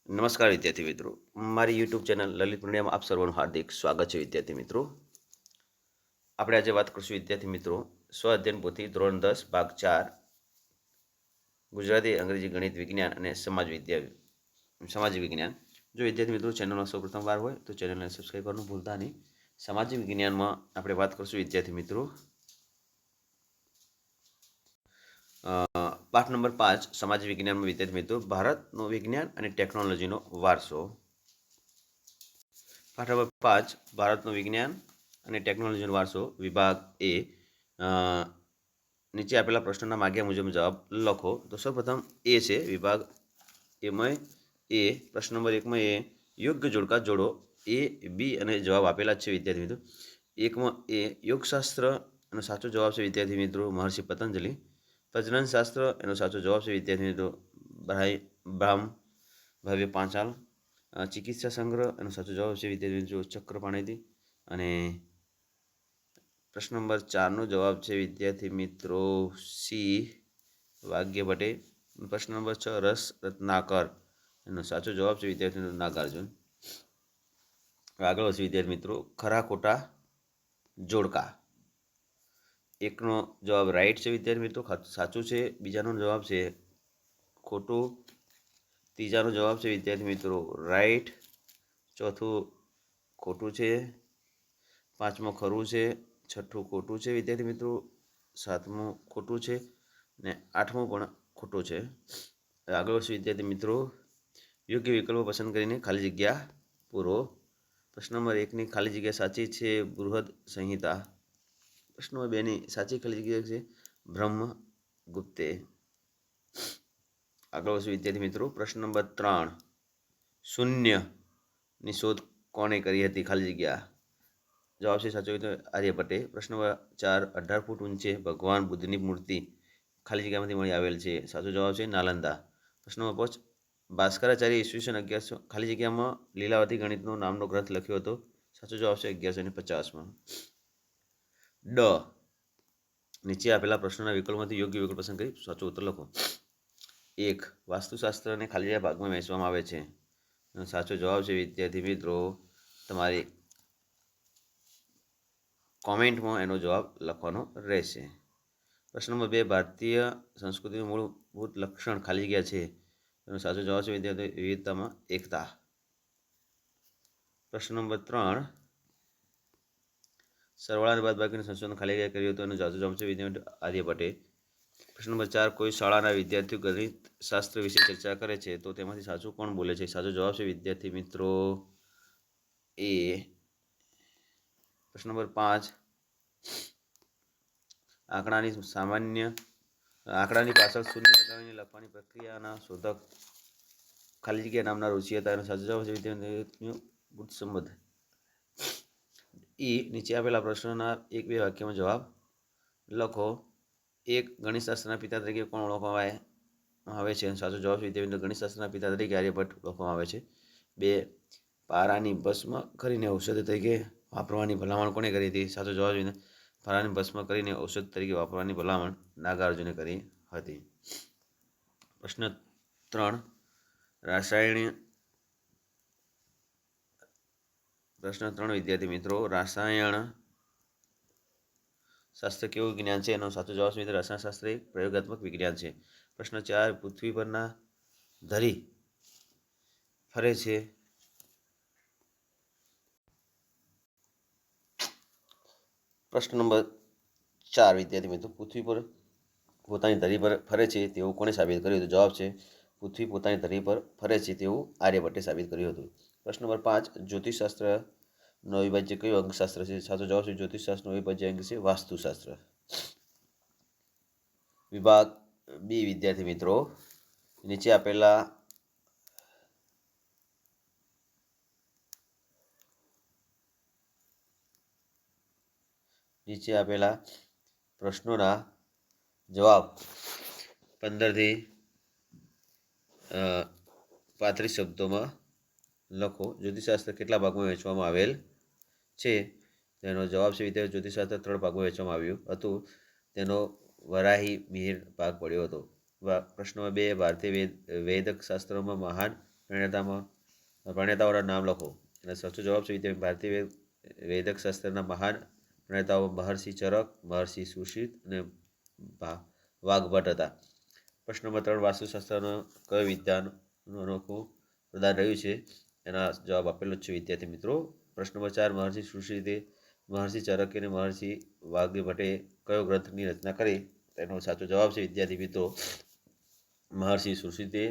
નમસ્કાર વિદ્યાર્થી મિત્રો, મારી યુટ્યુબ ચેનલ લલિત પૂર્ણિયામાં આપ સર્વનું હાર્દિક સ્વાગત છે. વિદ્યાર્થી મિત્રો, આપણે આજે વાત કરીશું વિદ્યાર્થી મિત્રો સ્વ અધ્યયન પોથી ધોરણ 10 ભાગ 4 ગુજરાતી, અંગ્રેજી, ગણિત, વિજ્ઞાન અને સામાજિક વિજ્ઞાન. જો વિદ્યાર્થી મિત્રો ચેનલમાં સૌપ્રથમ વાર હોય તો ચેનલને સબસ્ક્રાઈબ કરવાનું ભૂલતા નહીં. સામાજિક વિજ્ઞાનમાં આપણે વાત કરીશું વિદ્યાર્થી મિત્રો પાઠ નંબર 5 સામાજિક વિજ્ઞાનમાં વિદ્યાર્થી મિત્રો ભારતનો વિજ્ઞાન અને ટેકનોલોજીનો વારસો. પાઠ નંબર 5 ભારતનો વિજ્ઞાન અને ટેકનોલોજીનો વારસો વિભાગ એ. નીચે આપેલા પ્રશ્નોના માગ્યા મુજબ જવાબ લખો. તો સૌપ્રથમ એ છે વિભાગ એમાં એ પ્રશ્ન નંબર 1માં એ યોગ્ય જોડકા જોડો. એ બી અને જવાબ આપેલા છે વિદ્યાર્થી મિત્રો. 1માં એ યોગશાસ્ત્ર એનો સાચો જવાબ છે વિદ્યાર્થી મિત્રો મહર્ષિ પતંજલિ. પ્રજનન શાસ્ત્ર એનો સાચો જવાબ છે વિદ્યાર્થી મિત્રો બ્રાહ્મ ભવ્ય પાંચાલ. ચિકિત્સા સંગ્રહ એનો સાચો જવાબ છે વિદ્યાર્થી મિત્રો ચક્રપાણીથી. અને પ્રશ્ન નંબર 4નો જવાબ છે વિદ્યાર્થી મિત્રો સી વાગ્યભટ્ટે. પ્રશ્ન નંબર 6 રસ રત્નાકર એનો સાચો જવાબ છે વિદ્યાર્થી મિત્રો નાગાર્જુન. આગળ વધશે વિદ્યાર્થી મિત્રો ખરા ખોટા જોડકા. એકનો જવાબ રાઈટ છે વિદ્યાર્થી મિત્રો સાચું છે. બીજાનો જવાબ છે ખોટું. ત્રીજાનો જવાબ છે વિદ્યાર્થી મિત્રો રાઈટ. ચોથું ખોટું છે. પાંચમું ખરું છે. છઠ્ઠું ખોટું છે વિદ્યાર્થી મિત્રો. સાતમું ખોટું છે ને આઠમું પણ ખોટું છે. આગળ વધશે વિદ્યાર્થી મિત્રો યોગ્ય વિકલ્પો પસંદ કરીને ખાલી જગ્યા પૂરો. પ્રશ્ન નંબર 1ની ખાલી જગ્યા સાચી છે બૃહદ સંહિતા. પ્રશ્ન નંબર 2ની સાચી ખાલી જગ્યા છે બ્રહ્મગુપ્તે. આગળ વધશે વિદ્યાર્થી મિત્રો પ્રશ્ન નંબર 3 શૂન્યની શોધ કોણે કરી હતી ખાલી જગ્યા. જવાબ છે સાચો આર્યભટ્ટે. પ્રશ્ન નંબર 4 18 ફૂટ ઊંચે ભગવાન બુદ્ધની મૂર્તિ ખાલી જગ્યામાંથી મળી આવેલ છે. સાચો જવાબ છે નાલંદા. પ્રશ્ન નંબર 5 ભાસ્કરાચાર્ય ઈસવીસન 1100 ખાલી જગ્યામાં લીલાવતી ગણિતનો નામનો ગ્રંથ લખ્યો હતો. સાચો જવાબ છે 1150માં. ડ નીચે આપેલા પ્રશ્નોના વિકલ્પોમાંથી યોગ્ય વિકલ્પ પસંદ કરી સાચો ઉત્તર લખો. 1 વાસ્તુશાસ્ત્રને ખાલી જગ્યા ભાગમાં વહેંચવામાં આવે છે. સાચો જવાબ છે વિદ્યાર્થી મિત્રો તમારી કોમેન્ટમાં એનો જવાબ લખવાનો રહેશે. પ્રશ્ન નંબર 2 ભારતીય સંસ્કૃતિનું મૂળભૂત લક્ષણ ખાલી જગ્યા છે. એનો સાચો જવાબ છે વિદ્યાર્થી વિવિધતામાં એકતા. પ્રશ્ન નંબર 3 સરવાળા અને બાદબાકીનું સંશોધન ખાલી જગ્યા કર્યું હતું. એનો સાચો જવાબ છે વિદ્યાર્થી આર્યભટ્ટે. પ્રશ્ન નંબર 4 કોઈ શાળાના વિદ્યાર્થીઓ ગણિત શાસ્ત્ર વિશે ચર્ચા કરે છે તો તેમાંથી સાચું કોણ બોલે છે. સાચો જવાબ છે વિદ્યાર્થી મિત્રો એ. પ્રશ્ન નંબર 5 આંકડાની પાછળ શૂન્ય લગાવીને લખવાની પ્રક્રિયાના શોધક ખાલી જગ્યા નામના ઋષિ હતા. એનો સાચો જવાબ છે વિદ્યાર્થીઓ બુદ્ધસંબંધ. નીચે આપેલા પ્રશ્નોના 1-2 વાક્યમાં જવાબ લખો. 1 ગણિતશાસ્ત્રના પિતા તરીકે કોણ ઓળખવામાં આવે છે. સાચો જવાબ છે વિદ્યાર્થીઓ ગણિતશાસ્ત્રના પિતા તરીકે આર્યભટ્ટ ઓળખવામાં આવે છે. 2 પારાની ભસ્મ કરીને ઔષધ તરીકે વાપરવાની ભલામણ કોણે કરી હતી. સાચો જવાબ છે પારાની ભસ્મ કરીને ઔષધ તરીકે વાપરવાની ભલામણ નાગાર્જુને કરી હતી. પ્રશ્ન 3 વિદ્યાર્થી મિત્રો રસાયણ શાસ્ત્ર કેવું વિજ્ઞાન છે. એનો સાચો જવાબ છે રસાયણશાસ્ત્ર એક પ્રયોગાત્મક વિજ્ઞાન છે. પ્રશ્ન 4 પૃથ્વી પરના ધરી ફરે છે. પ્રશ્ન નંબર 4 વિદ્યાર્થી મિત્રો પૃથ્વી પર પોતાની ધરી પર ફરે છે તેવું કોણે સાબિત કર્યું હતું. જવાબ છે પૃથ્વી પોતાની ધરી પર ફરે છે તેવું આર્યભટ્ટે સાબિત કર્યું હતું. પ્રશ્ન નંબર 5 જ્યોતિષશાસ્ત્રનો અવિભાજ્ય કયો અંકશાસ્ત્ર છે. સાચો જવાબ છે જ્યોતિષશાસ્ત્રનો અવિભાજ્ય અંક છે વાસ્તુશાસ્ત્ર. વિભાગ બી વિદ્યાર્થી મિત્રો નીચે આપેલા પ્રશ્નોના જવાબ 15થી 35 શબ્દોમાં લખો. જ્યોતિષશાસ્ત્ર કેટલા ભાગમાં વહેંચવામાં આવેલ છે. તેનો જવાબ છે વિદ્યાર્થી જ્યોતિષશાસ્ત્ર 3 ભાગમાં વહેંચવામાં આવ્યું હતું. તેનો વરાહી મિહિર ભાગ પડ્યો હતો. પ્રશ્ન 2 ભારતીય વૈદક શાસ્ત્રોમાં મહાન પ્રણેતાઓના નામ લખો. અને સાચો જવાબ છે વિદ્યાર્થી ભારતીય વૈદક શાસ્ત્રના મહાન પ્રણેતાઓ મહર્ષિ ચરક, મહર્ષિ સુશીત અને વાઘભટ્ટ હતા. પ્રશ્ન નંબર 3 વાસ્તુશાસ્ત્રનો કયો વિદ્યાનું અનોખું પ્રદાન રહ્યું છે? એના જવાબ આપેલો છે વિદ્યાર્થી મિત્રો. પ્રશ્ન નંબર 4 મહર્ષિ સુશીતે, મહર્ષિ ચરકે અને મહર્ષિ વાઘભટ્ટે કયો ગ્રંથની રચના કરી? તેનો સાચો જવાબ છે વિદ્યાર્થી મિત્રો મહર્ષિ સુશીતે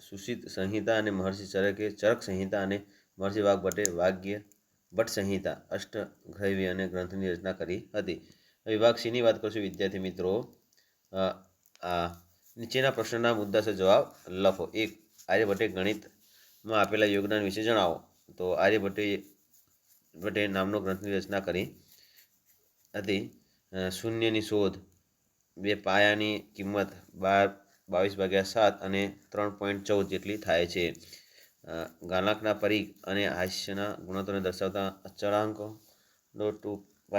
સુશીત સંહિતા અને મહર્ષિ ચરકે ચરક સંહિતા અને મહર્ષિ વાઘભટ્ટે ભટ્ટ સંહિતા અષ્ટગ્રૈવી અને ગ્રંથની રચના કરી હતી. વિભાગ સીની વાત કરશું વિદ્યાર્થી મિત્રો. નીચેના પ્રશ્નના મુદ્દાસર જવાબ લખો. 1. આર્યભટ્ટે ગણિતમાં આપેલા યોગદાન વિશે જણાવો. તો આર્યભટ્ટે નામનો ગ્રંથની રચના કરી હતી. શૂન્યની શોધ, 2 પાયાની કિંમત 22/7 અને 3.14 જેટલી થાય છે. ગાણકના પરિઘ અને હાસ્યના ગુણોત્તરને દર્શાવતા અચળાંકો 2π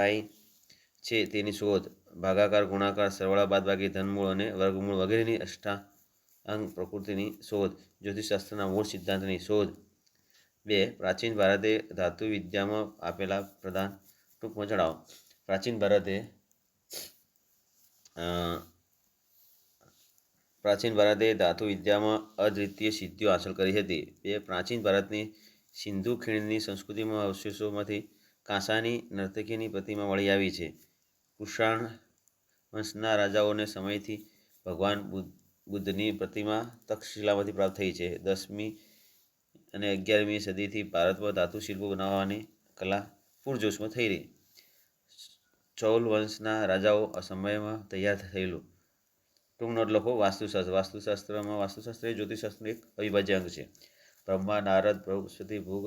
છે તેની શોધ. ભાગાકાર, ગુણાકાર, સરવાળા, બાદબાકી, ધનમૂળ અને વર્ગમૂળ વગેરેની અષ્ટાંગ પ્રકૃતિની શોધ. જ્યોતિષશાસ્ત્રના મૂળ સિદ્ધાંતની શોધ. 2. પ્રાચીન ભારતે ધાતુ વિદ્યામાં આપેલા પ્રદાન ટૂંકમાં જણાવો. પ્રાચીન ભારતે ધાતુ વિદ્યામાં અદ્વિતીય સિદ્ધિઓ હાંસલ કરી હતી. 2. પ્રાચીન ભારતની સિંધુ ખીણની સંસ્કૃતિમાં અવશેષોમાંથી કાંસાની નર્તકીની પ્રતિમા મળી આવી છે. કુષાણ વંશના રાજાઓને સમયથી ભગવાન બુદ્ધની પ્રતિમા તક્ષશિલામાંથી પ્રાપ્ત થઈ છે. 10મી અને 11મી સદીથી ભારતમાં ધાતુ શિલ્પો બનાવવાની કલા પૂરજોશમાં થઈ રહી. ચૌલ વંશના રાજાઓ સમયમાં તૈયાર થયેલું. ટૂંક નોટ લખો. વાસ્તુશાસ્ત્ર એ જ્યોતિષશાસ્ત્રનું એક અવિભાજ્ય અંગ છે. બ્રહ્મા, નારદ, બૃહસ્પતિ, ભૃગ,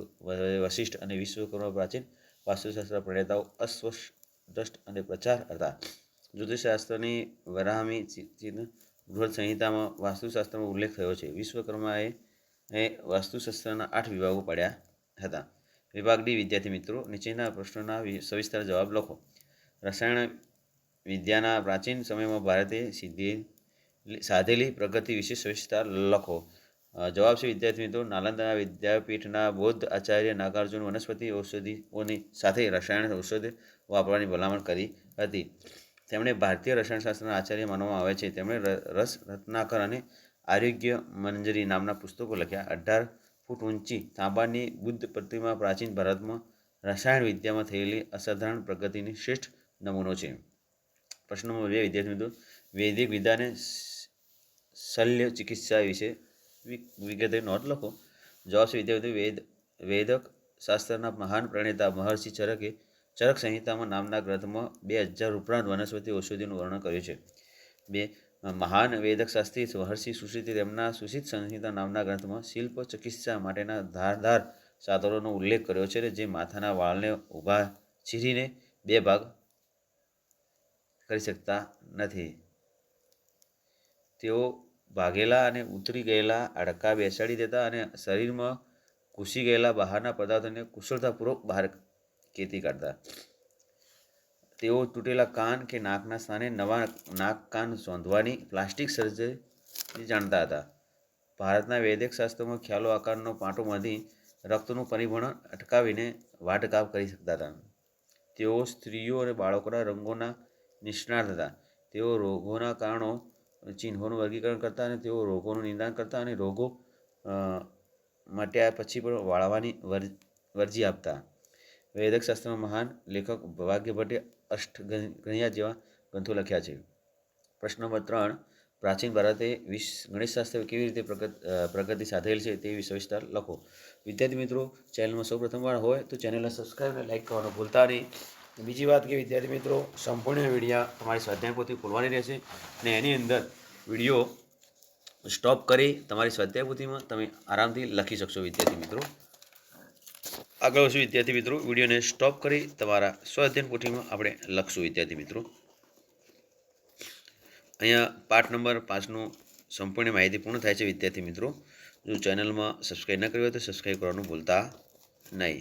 વશિષ્ઠ અને વિશ્વકર્મા પ્રાચીન વાસ્તુશાસ્ત્ર પ્રણેતાઓ, અસ્પષ્ટ અને પ્રચાર હતા. જ્યોતિષશાસ્ત્રની વરાહમી બૃહદ સંહિતામાં વાસ્તુશાસ્ત્રનો ઉલ્લેખ થયો છે. વિશ્વકર્માએ વાસ્તુશાસ્ત્રના 8 વિભાગો પાડ્યા હતા. વિભાગ ડી વિદ્યાર્થી મિત્રો, નીચેના પ્રશ્નોના સવિસ્તર જવાબ લખો. રસાયણ વિદ્યાના પ્રાચીન સમયમાં ભારતે સાધેલી પ્રગતિ વિશે સવિસ્તર લખો. જવાબ છે વિદ્યાર્થી મિત્રો નાલંદા વિદ્યાપીઠના બૌદ્ધ આચાર્ય નાગાર્જુન વનસ્પતિ ઔષધિઓની સાથે રસાયણ ઔષધ વાપરવાની ભલામણ કરી હતી. તેમણે ભારતીય રસાયણશાસ્ત્રના આચાર્ય માનવામાં આવે છે. તેમણે રસ રત્નાકર અને આરોગ્ય મંજરી નામના પુસ્તકો લખ્યા. 18 ફૂટ ઊંચી તાંબાની બુદ્ધ પ્રતિમા પ્રાચીન ભારતમાં રસાયણ વિદ્યામાં થયેલી અસાધારણ પ્રગતિની શ્રેષ્ઠ નમૂનો છે. પ્રશ્ન નંબર 2 વિદ્યાર્થી મિત્રો, વૈદિક વિદ્યા અને શલ્ય ચિકિત્સા વિશે વિગતે નોંધ લખો. જવાબ છે વિદ્યાર્થી વૈદક શાસ્ત્રના મહાન પ્રણેતા મહર્ષિ ચરકે ચરક સંહિતામાં નામના ગ્રંથમાં 2000 ઉપરાંત વનસ્પતિ ઔષધિઓનું વર્ણન કર્યું છે. 2. મહાન વૈદક શાસ્ત્રી મહર્ષિ સુશીતે તેમના સુશીત સંહિતા નામના ગ્રંથમાં શિલ્પ ચિકિત્સા માટેના ધારદાર સાધનોનો ઉલ્લેખ કર્યો છે, જે માથાના વાળને ઊભા ચીરીને 2 ભાગ કરી શકતા નથી. તેઓ ભાગેલા અને ઉતરી ગયેલા હાડકાં બેસાડી દેતા અને શરીરમાં ઘૂસી ગયેલા બહારના પદાર્થોને કુશળતાપૂર્વક બહાર ખેતી કાઢતા. તેઓ તૂટેલા કાન કે નાકના સ્થાને નવા નાક કાન શોધવાની પ્લાસ્ટિક સર્જરી જાણતા હતા. ભારતના વૈદિક શાસ્ત્રોમાં ખ્યાલો આકારનો પાટોમાંથી રક્તનું પરિભ્રમણ અટકાવીને વાટકાપ કરી શકતા હતા. તેઓ સ્ત્રીઓ અને બાળકોના રંગોના નિષ્ણાત હતા. તેઓ રોગોના કારણો ચિહ્નોનું વર્ગીકરણ કરતા અને તેઓ રોગોનું નિદાન કરતા અને રોગો મટ્યા પછી પણ વાળવાની વર્જી આપતા. વૈદિક શાસ્ત્રમાં મહાન લેખક વાગ્યભટ્ટે અષ્ટગણિયા જેવા ગ્રંથો લખ્યા છે. પ્રશ્ન નંબર 3 પ્રાચીન ભારતે ગણિતશાસ્ત્ર કેવી રીતે પ્રગતિ સાધેલ છે તે સવિસ્તર લખો. વિદ્યાર્થી મિત્રો, ચેનલમાં સૌ પ્રથમવાર હોય તો ચેનલને સબસ્ક્રાઈબ અને લાઈક કરવાનું ભૂલતા નહીં. બીજી વાત કે વિદ્યાર્થી મિત્રો, સંપૂર્ણ વિડીયો તમારી સ્વાધ્યાય પોથી ખોલવાની રહેશે અને એની અંદર વિડીયો સ્ટોપ કરી તમારી સ્વાધ્યાય પોથીમાં તમે આરામથી લખી શકશો. વિદ્યાર્થી મિત્રો, આગળ વધશું વિદ્યાર્થી મિત્રો, વિડીયોને સ્ટોપ કરી તમારા સ્વાધ્યાય પોથીમાં આપણે લખશું. વિદ્યાર્થી મિત્રો, અહીંયા પાઠ નંબર 5નું સંપૂર્ણ માહિતી પૂર્ણ થાય છે. વિદ્યાર્થી મિત્રો, જો ચેનલમાં સબસ્ક્રાઈબ ન કર્યું હોય તો સબસ્ક્રાઈબ કરવાનું ભૂલતા નહીં.